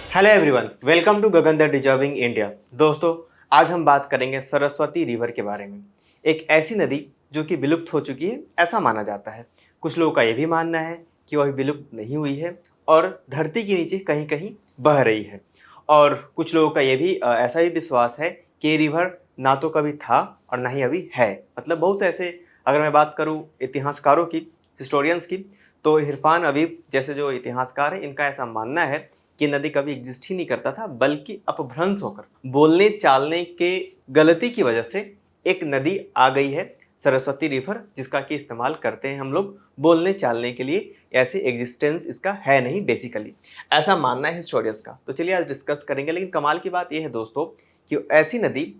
Hello everyone, welcome to Gagan the deserving India. दोस्तों, आज हम बात करेंगे सरस्वती रिवर के बारे में। एक ऐसी नदी जो कि विलुप्त हो चुकी है, ऐसा माना जाता है। कुछ लोगों का यह भी मानना है कि वह विलुप्त नहीं हुई है और धरती के नीचे कहीं कहीं बह रही है। और कुछ लोगों का यह भी ऐसा भी विश्वास है कि ये रिवर ना तो कभी था और ना ही अभी है। मतलब बहुत से ऐसे, अगर मैं बात करूँ इतिहासकारों की, हिस्टोरियंस की, तो इरफान अबीब जैसे जो इतिहासकार है, इनका ऐसा मानना है कि नदी कभी एग्जिस्ट ही नहीं करता था, बल्कि अपभ्रंश होकर बोलने चालने के गलती की वजह से एक नदी आ गई है, सरस्वती रिवर, जिसका कि इस्तेमाल करते हैं हम लोग बोलने चालने के लिए। ऐसे एग्जिस्टेंस इसका है नहीं बेसिकली, ऐसा मानना है हिस्टोरियंस का। तो चलिए आज डिस्कस करेंगे। लेकिन कमाल की बात यह है दोस्तों कि ऐसी नदी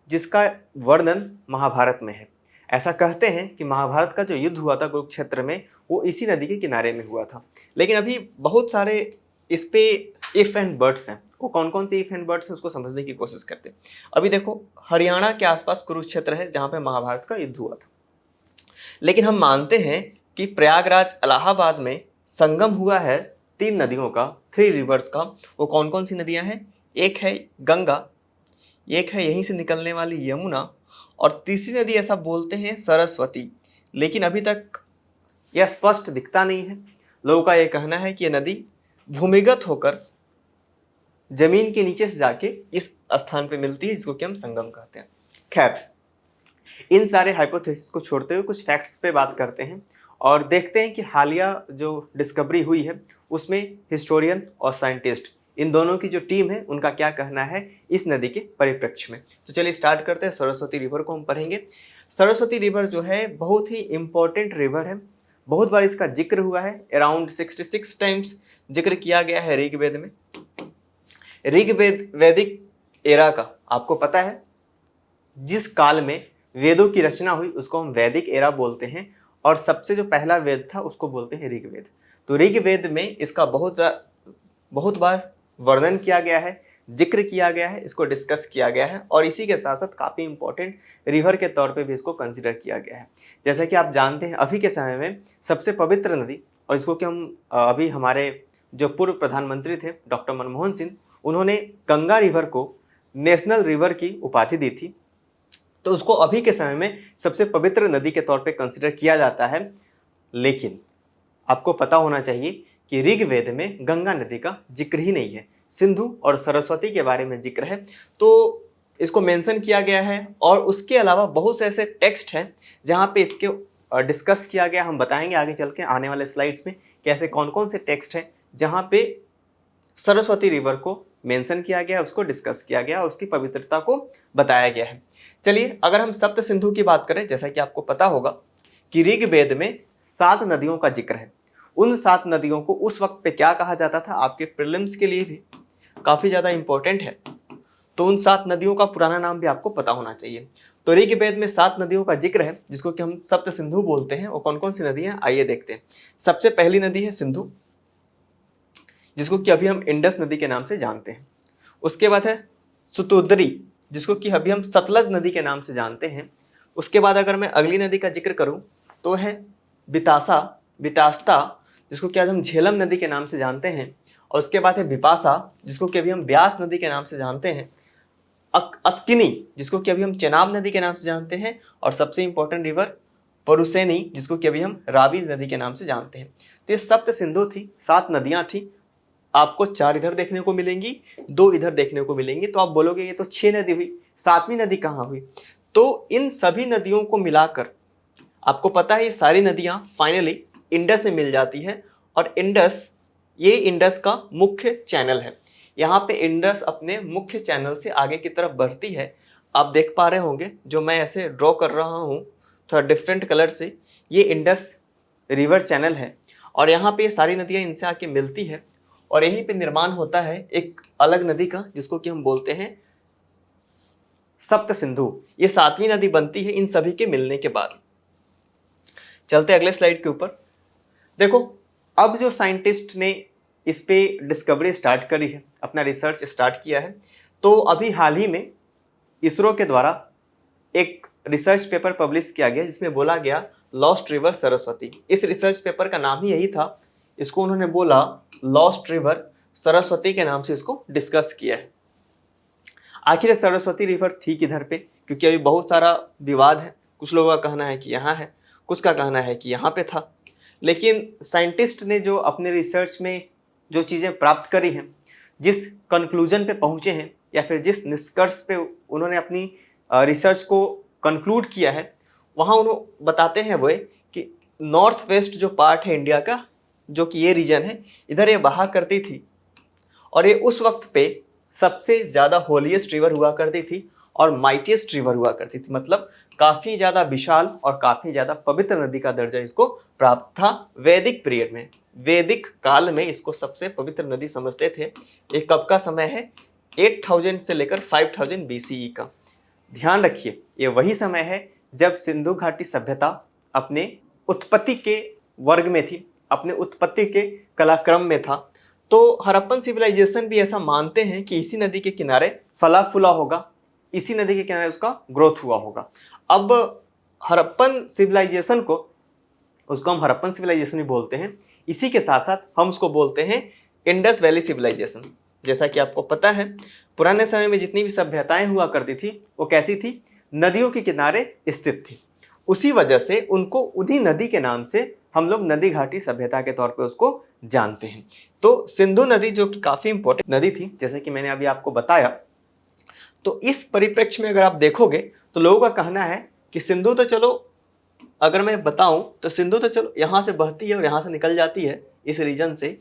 जिसका वर्णन महाभारत में है। ऐसा कहते हैं कि महाभारत का जो युद्ध हुआ था कुरुक्षेत्र में, वो इसी नदी के किनारे में हुआ था। लेकिन अभी बहुत सारे इस पे इफ एंड बर्ड्स हैं। वो कौन कौन से इफ एंड बर्ड्स हैं उसको समझने की कोशिश करते हैं। अभी देखो, हरियाणा के आसपास कुरुक्षेत्र है जहाँ पे महाभारत का युद्ध हुआ था। लेकिन हम मानते हैं कि प्रयागराज इलाहाबाद में संगम हुआ है तीन नदियों का, थ्री रिवर्स का। वो कौन कौन सी नदियाँ हैं? एक है गंगा, एक है यहीं से निकलने वाली यमुना, और तीसरी नदी ऐसा बोलते हैं सरस्वती। लेकिन अभी तक यह स्पष्ट दिखता नहीं है। लोगों का यह कहना है कि यह नदी भूमिगत होकर जमीन के नीचे से जाके इस स्थान पे मिलती है, जिसको कि हम संगम कहते हैं। खैर, इन सारे हाइपोथेसिस को छोड़ते हुए कुछ फैक्ट्स पे बात करते हैं और देखते हैं कि हालिया जो डिस्कवरी हुई है उसमें हिस्टोरियन और साइंटिस्ट, इन दोनों की जो टीम है, उनका क्या कहना है इस नदी के परिप्रेक्ष्य में। तो चलिए स्टार्ट करते हैं। सरस्वती रिवर को हम पढ़ेंगे। सरस्वती रिवर जो है बहुत ही इंपॉर्टेंट रिवर है। बहुत बार इसका जिक्र हुआ है, अराउंड 66 टाइम्स जिक्र किया गया है ऋग्वेद में। ऋग्वेद वैदिक एरा का, आपको पता है जिस काल में वेदों की रचना हुई उसको हम वैदिक एरा बोलते हैं, और सबसे जो पहला वेद था उसको बोलते हैं ऋग्वेद। तो ऋग्वेद में इसका बहुत बार वर्णन किया गया है, जिक्र किया गया है, इसको डिस्कस किया गया है, और इसी के साथ साथ काफ़ी इंपॉर्टेंट रिवर के तौर पे भी इसको कंसिडर किया गया है। जैसा कि आप जानते हैं, अभी के समय में सबसे पवित्र नदी, और इसको कि हम अभी हमारे जो पूर्व प्रधानमंत्री थे डॉक्टर मनमोहन सिंह, उन्होंने गंगा रिवर को नेशनल रिवर की उपाधि दी थी। तो उसको अभी के समय में सबसे पवित्र नदी के तौर पे कंसिडर किया जाता है। लेकिन आपको पता होना चाहिए कि ऋग्वेद में गंगा नदी का जिक्र ही नहीं है, सिंधु और सरस्वती के बारे में जिक्र है। तो इसको मेंशन किया गया है, और उसके अलावा बहुत से ऐसे टेक्स्ट हैं जहाँ पे इसके डिस्कस किया गया। हम बताएंगे आगे चल के आने वाले स्लाइड्स में कैसे कौन कौन से टेक्स्ट हैं जहाँ पे सरस्वती रिवर को मेंशन किया गया, उसको डिस्कस किया गया और उसकी पवित्रता को बताया गया है। चलिए, अगर हम सप्त सिंधु की बात करें, जैसा कि आपको पता होगा कि ऋग्वेद में 7 नदियों का जिक्र है। उन 7 नदियों को उस वक्त पे क्या कहा जाता था, आपके प्रीलिम्स के लिए भी काफ़ी ज़्यादा इंपॉर्टेंट है। तो उन 7 नदियों का पुराना नाम भी आपको पता होना चाहिए। तो ऋग्वेद में 7 नदियों का जिक्र है जिसको कि हम सप्त सिंधु बोलते हैं। वो कौन कौन सी नदी हैं, आइए देखते हैं। सबसे पहली नदी है सिंधु, जिसको कि अभी हम इंडस नदी के नाम से जानते हैं। उसके बाद है सुतुद्री, जिसको कि अभी हम सतलज नदी के नाम से जानते हैं। उसके बाद अगर मैं अगली नदी का जिक्र करूं तो है बितास्ता, जिसको कि आज हम झेलम नदी के नाम से जानते हैं। और उसके बाद है बिपाशा, जिसको कि अभी हम ब्यास नदी के नाम से जानते हैं। अस्किनी, जिसको कि अभी हम चेनाब नदी के नाम से जानते हैं। और सबसे इंपॉर्टेंट रिवर परुसेनी, जिसको कि अभी हम रावी नदी के नाम से जानते हैं। तो ये सप्त सिंधु थी, 7 नदियां थी। आपको 4 इधर देखने को मिलेंगी, 2 इधर देखने को मिलेंगी। तो आप बोलोगे ये तो 6 नदी हुई, 7वीं नदी कहाँ हुई? तो इन सभी नदियों को मिलाकर आपको पता है ये सारी नदियां फाइनली इंडस में मिल जाती है। और ये इंडस का मुख्य चैनल है। यहाँ पे इंडस अपने मुख्य चैनल से आगे की तरफ बढ़ती है। आप देख पा रहे होंगे, जो मैं ऐसे ड्रॉ कर रहा हूँ थोड़ा डिफरेंट कलर से, ये इंडस रिवर चैनल है। और यहाँ पे ये सारी नदियाँ इनसे आके मिलती है, और यहीं पे निर्माण होता है एक अलग नदी का, जिसको कि हम बोलते हैं सप्त सिंधु। ये 7वीं नदी बनती है इन सभी के मिलने के बाद। चलते अगले स्लाइड के ऊपर। देखो, अब जो साइंटिस्ट ने इस पे डिस्कवरी स्टार्ट करी है, अपना रिसर्च स्टार्ट किया है, तो अभी हाल ही में इसरो के द्वारा एक रिसर्च पेपर पब्लिश किया गया जिसमें बोला गया लॉस्ट रिवर सरस्वती। इस रिसर्च पेपर का नाम ही यही था। इसको उन्होंने बोला लॉस्ट रिवर सरस्वती के नाम से इसको डिस्कस किया है। आखिर सरस्वती रिवर थी किधर पे, क्योंकि अभी बहुत सारा विवाद है। कुछ लोगों का कहना है कि यहाँ है, कुछ का कहना है कि यहाँ पे था। लेकिन साइंटिस्ट ने जो अपने रिसर्च में जो चीज़ें प्राप्त करी हैं, जिस कंक्लूजन पे पहुँचे हैं या फिर जिस निष्कर्ष पे उन्होंने अपनी रिसर्च को कंक्लूड किया है, वहाँ उन्होंने बताते हैं वो कि नॉर्थ वेस्ट जो पार्ट है इंडिया का, जो कि ये रीजन है, इधर ये बहा करती थी और ये उस वक्त पे सबसे ज़्यादा होलीएस्ट रिवर हुआ करती थी और माइटिएस्ट रिवर हुआ करती थी। मतलब काफ़ी ज़्यादा विशाल और काफ़ी ज़्यादा पवित्र नदी का दर्जा इसको प्राप्त था वैदिक पीरियड में। वैदिक काल में इसको सबसे पवित्र नदी समझते थे। ये कब का समय है? 8000 से लेकर 5000 BCE का। ध्यान रखिए, ये वही समय है जब सिंधु घाटी सभ्यता अपने उत्पत्ति के वर्ग में थी, अपने उत्पत्ति के कलाक्रम में था। तो हड़प्पन सिविलाइजेशन भी ऐसा मानते हैं कि इसी नदी के किनारे फला फूला होगा, इसी नदी के किनारे उसका ग्रोथ हुआ होगा। अब हड़प्पन सिविलाइजेशन को, उसको हम हड़प्पन सिविलाइजेशन भी बोलते हैं, इसी के साथ साथ हम उसको बोलते हैं इंडस वैली सिविलाइजेशन। जैसा कि आपको पता है, पुराने समय में जितनी भी सभ्यताएं हुआ करती थी वो कैसी थी? नदियों के किनारे स्थित थी। उसी वजह से उनको उन्हीं नदी के नाम से हम लोग नदी घाटी सभ्यता के तौर पे उसको जानते हैं। तो सिंधु नदी जो कि काफ़ी इंपॉर्टेंट नदी थी, जैसे कि मैंने अभी आपको बताया, तो इस परिप्रेक्ष्य में अगर आप देखोगे तो लोगों का कहना है कि सिंधु तो चलो, अगर मैं बताऊं तो सिंधु तो चलो यहाँ से बहती है और यहाँ से निकल जाती है इस रीजन से,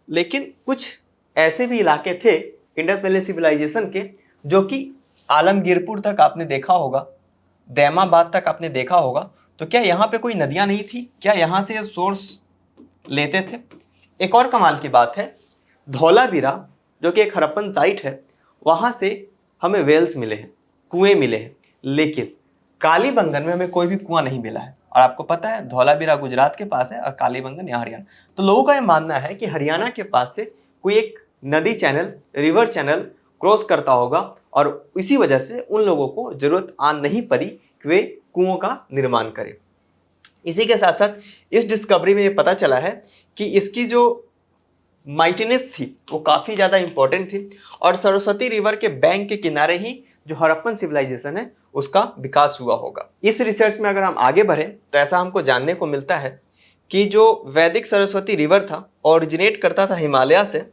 लेकिन कुछ ऐसे भी इलाके थे इंडस वैली सिविलाइजेशन के जो कि आलमगीरपुर तक आपने देखा होगा, दैमाबाद तक आपने देखा होगा। तो क्या यहाँ पे कोई नदियाँ नहीं थी? क्या यहाँ से सोर्स लेते थे? एक और कमाल की बात है, धौलावीरा जो कि एक हड़प्पन साइट है, वहाँ से हमें वेल्स मिले हैं, कुएं मिले हैं, लेकिन कालीबंगन में हमें कोई भी कुआं नहीं मिला है। और आपको पता है धौलावीरा गुजरात के पास है और कालीबंगन यहाँ हरियाणा। तो लोगों का यह मानना है कि हरियाणा के पास से कोई एक नदी चैनल, रिवर चैनल क्रॉस करता होगा और इसी वजह से उन लोगों को जरूरत आ नहीं पड़ी कि वे कुओं का निर्माण करें। इसी के साथ साथ इस डिस्कवरी में ये पता चला है कि इसकी जो माइटीनेस थी वो काफ़ी ज़्यादा इंपॉर्टेंट थी और सरस्वती रिवर के बैंक के किनारे ही जो हड़प्पन सिविलाइजेशन है उसका विकास हुआ होगा। इस रिसर्च में अगर हम आगे बढ़ें तो ऐसा हमको जानने को मिलता है कि जो वैदिक सरस्वती रिवर था ओरिजिनेट करता था हिमालय से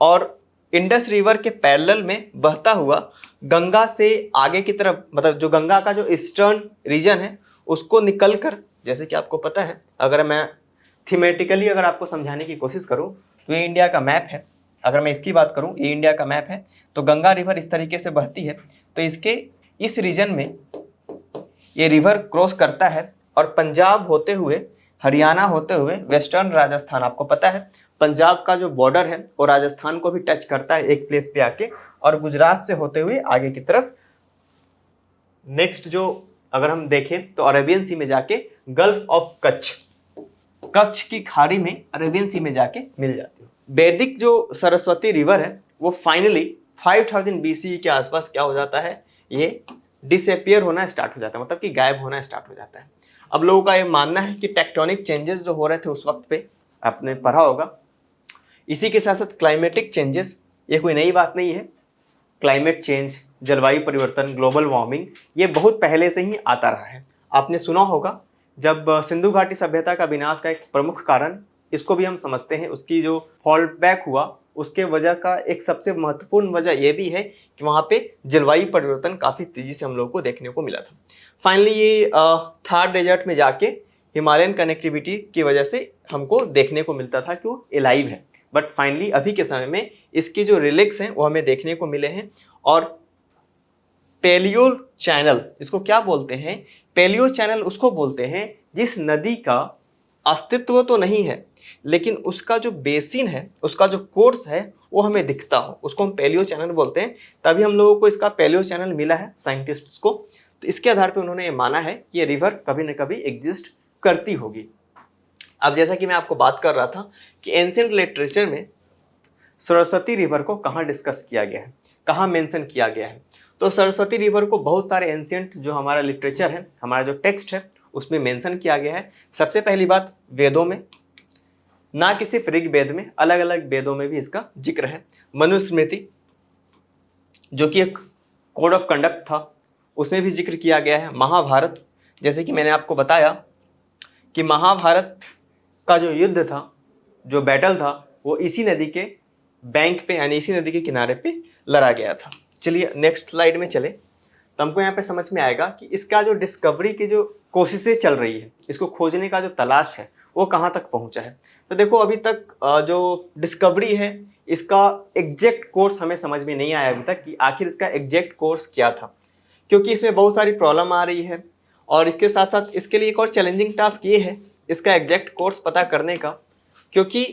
और इंडस रिवर के पैरेलल में बहता हुआ गंगा से आगे की तरफ, मतलब जो गंगा का जो ईस्टर्न रीजन है उसको निकल कर, जैसे कि आपको पता है, अगर मैं थीमेटिकली अगर आपको समझाने की कोशिश करूं तो ये इंडिया का मैप है। अगर मैं इसकी बात करूं, ये इंडिया का मैप है, तो गंगा रिवर इस तरीके से बहती है, तो इसके इस रीजन में ये रिवर क्रॉस करता है और पंजाब होते हुए, हरियाणा होते हुए वेस्टर्न राजस्थान, आपको पता है पंजाब का जो बॉर्डर है वो राजस्थान को भी टच करता है एक प्लेस पे आके, और गुजरात से होते हुए आगे की तरफ नेक्स्ट जो अगर हम देखें तो अरेबियन सी में जाके गल्फ ऑफ कच्छ, कच्छ की खाड़ी में अरेबियन सी में जाके मिल जाती है। वैदिक जो सरस्वती रिवर है वो फाइनली 5000 BCE के आसपास क्या हो जाता है, ये डिसअपियर होना स्टार्ट हो जाता है, मतलब कि गायब होना स्टार्ट हो जाता है। अब लोगों का ये मानना है कि टेक्टोनिक चेंजेस जो हो रहे थे उस वक्त पे, आपने पढ़ा होगा, इसी के साथ साथ क्लाइमेटिक चेंजेस, ये कोई नई बात नहीं है। क्लाइमेट चेंज, जलवायु परिवर्तन, ग्लोबल वार्मिंग, ये बहुत पहले से ही आता रहा है। आपने सुना होगा जब सिंधु घाटी सभ्यता का विनाश का एक प्रमुख कारण, इसको भी हम समझते हैं, उसकी जो फॉल बैक हुआ उसके वजह का एक सबसे महत्वपूर्ण वजह यह भी है कि वहाँ पे जलवायु परिवर्तन काफ़ी तेज़ी से हम लोगों को देखने को मिला था। फाइनली ये थार डेजर्ट में जाके हिमालयन कनेक्टिविटी की वजह से हमको देखने को मिलता था कि वो एलाइव है, बट फाइनली अभी के समय में इसके जो रिलिक्स हैं वो हमें देखने को मिले हैं। और पैलियो चैनल, इसको क्या बोलते हैं? पैलियो चैनल उसको बोलते हैं जिस नदी का अस्तित्व तो नहीं है लेकिन उसका जो बेसिन है, उसका जो कोर्स है वो हमें दिखता हो, उसको हम पैलियो चैनल बोलते हैं। तभी हम लोगों को इसका पैलियो चैनल मिला है साइंटिस्ट्स को। तो इसके आधार पे उन्होंने ये माना है कि ये रिवर कभी न कभी एग्जिस्ट करती होगी। अब जैसा कि मैं आपको बात कर रहा था कि एंशिएंट लिटरेचर में सरस्वती रिवर को कहाँ डिस्कस किया गया है, कहाँ मेंशन किया गया है, तो सरस्वती रिवर को बहुत सारे एंशिएंट जो हमारा लिटरेचर है, हमारा जो टेक्स्ट है उसमें मेंशन किया गया है। सबसे पहली बात वेदों में, ना कि सिर्फ ऋग्वेद में, अलग अलग वेदों में भी इसका जिक्र है। मनुस्मृति जो कि एक कोड ऑफ कंडक्ट था, उसमें भी जिक्र किया गया है। महाभारत, जैसे कि मैंने आपको बताया कि महाभारत का जो युद्ध था, जो बैटल था, वो इसी नदी के बैंक पे यानी इसी नदी के किनारे पे लड़ा गया था। चलिए नेक्स्ट स्लाइड में चले तो हमको यहाँ पे समझ में आएगा कि इसका जो डिस्कवरी की जो कोशिशें चल रही है, इसको खोजने का जो तलाश है, वो कहाँ तक पहुँचा है। तो देखो अभी तक जो डिस्कवरी है, इसका एग्जैक्ट कोर्स हमें समझ में नहीं आया अभी तक कि आखिर इसका एग्जैक्ट कोर्स क्या था, क्योंकि इसमें बहुत सारी प्रॉब्लम आ रही है। और इसके साथ साथ इसके लिए एक और चैलेंजिंग टास्क ये है इसका एग्जैक्ट कोर्स पता करने का, क्योंकि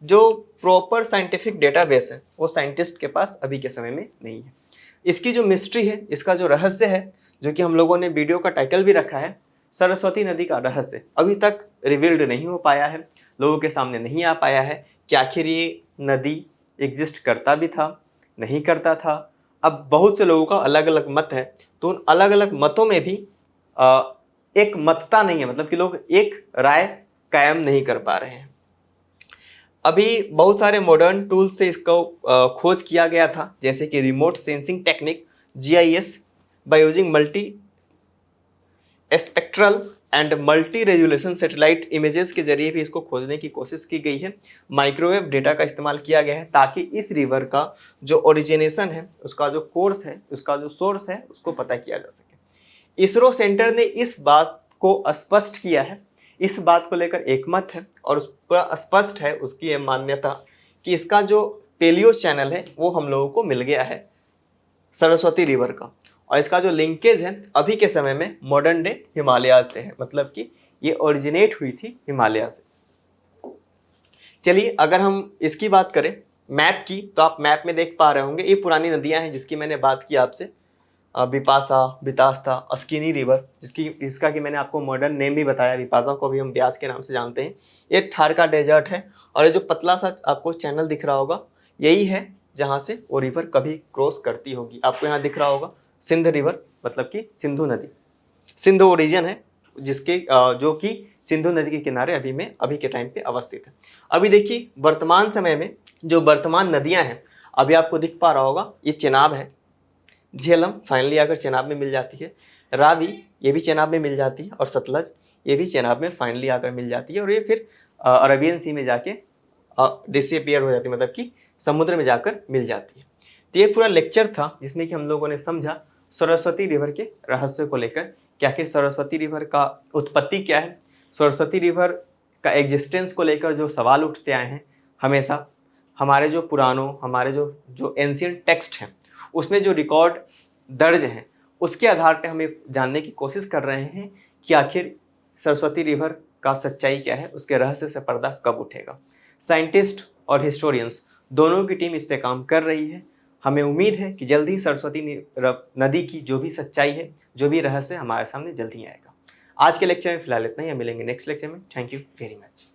जो प्रॉपर साइंटिफिक डेटाबेस है वो साइंटिस्ट के पास अभी के समय में नहीं है। इसकी जो मिस्ट्री है, इसका जो रहस्य है, जो कि हम लोगों ने वीडियो का टाइटल भी रखा है, सरस्वती नदी का रहस्य, अभी तक रिवील्ड नहीं हो पाया है, लोगों के सामने नहीं आ पाया है कि आखिर ये नदी एग्जिस्ट करता भी था, नहीं करता था। अब बहुत से लोगों का अलग अलग मत है, तो उन अलग अलग मतों में भी एक मतता नहीं है, मतलब कि लोग एक राय कायम नहीं कर पा रहे हैं। अभी बहुत सारे मॉडर्न टूल्स से इसको खोज किया गया था, जैसे कि remote sensing technique GIS by using multi spectral and multi resolution satellite images के जरिए भी इसको खोजने की कोशिश की गई है। माइक्रोवेव डेटा का इस्तेमाल किया गया है ताकि इस रिवर का जो ओरिजिनेशन है, उसका जो कोर्स है, उसका जो सोर्स है, उसको पता किया जा सके। इसरो सेंटर ने इस बात को स्पष्ट किया है, इस बात को लेकर एक मत है और उस पूरा स्पष्ट है उसकी ये मान्यता कि इसका जो टेलियोस चैनल है वो हम लोगों को मिल गया है सरस्वती रिवर का, और इसका जो लिंकेज है अभी के समय में मॉडर्न डे हिमालय से है, मतलब कि ये ओरिजिनेट हुई थी हिमालय से। चलिए अगर हम इसकी बात करें मैप की, तो आप मैप में देख पा रहे होंगे ये पुरानी नदियां हैं जिसकी मैंने बात की आपसे, बिपाशा, बितास्ता, अस्किनी रिवर, इसका कि मैंने आपको मॉडर्न नेम भी बताया, बिपाशा को भी हम ब्यास के नाम से जानते हैं। ये थार का डेजर्ट है, और ये जो पतला सा आपको चैनल दिख रहा होगा यही है जहाँ से वो रिवर कभी क्रॉस करती होगी। आपको यहाँ दिख रहा होगा सिंध रिवर, मतलब कि सिंधु नदी, सिंधु ओरिजिन है जिसके जो कि सिंधु नदी के किनारे अभी के टाइम पे अवस्थित है। अभी देखिए वर्तमान समय में जो वर्तमान नदियां हैं, अभी आपको दिख पा रहा होगा ये चेनाब है, झेलम फाइनली आकर चेनाब में मिल जाती है, रावी ये भी चेनाब में मिल जाती है, और सतलज ये भी चेनाब में फाइनली आकर मिल जाती है, और ये फिर अरबियन सी में जाके डिसअपियर हो जाती है, मतलब कि समुद्र में जाकर मिल जाती है। तो ये पूरा लेक्चर था जिसमें कि हम लोगों ने समझा सरस्वती रिवर के रहस्य को लेकर कि आखिर सरस्वती रिवर का उत्पत्ति क्या है, सरस्वती रिवर का एग्जिस्टेंस को लेकर जो सवाल उठते आए हैं हमेशा, हमारे जो पुरानों, हमारे जो एंशिएंट टेक्स्ट हैं उसमें जो रिकॉर्ड दर्ज हैं उसके आधार पर हमें जानने की कोशिश कर रहे हैं कि आखिर सरस्वती रिवर का सच्चाई क्या है, उसके रहस्य से पर्दा कब उठेगा। साइंटिस्ट और हिस्टोरियंस दोनों की टीम इस पे काम कर रही है। हमें उम्मीद है कि जल्द ही सरस्वती नदी की जो भी सच्चाई है, जो भी रहस्य हमारे सामने जल्द ही आएगा। आज के लेक्चर में फिलहाल इतना ही, हम मिलेंगे नेक्स्ट लेक्चर में। Thank you very much.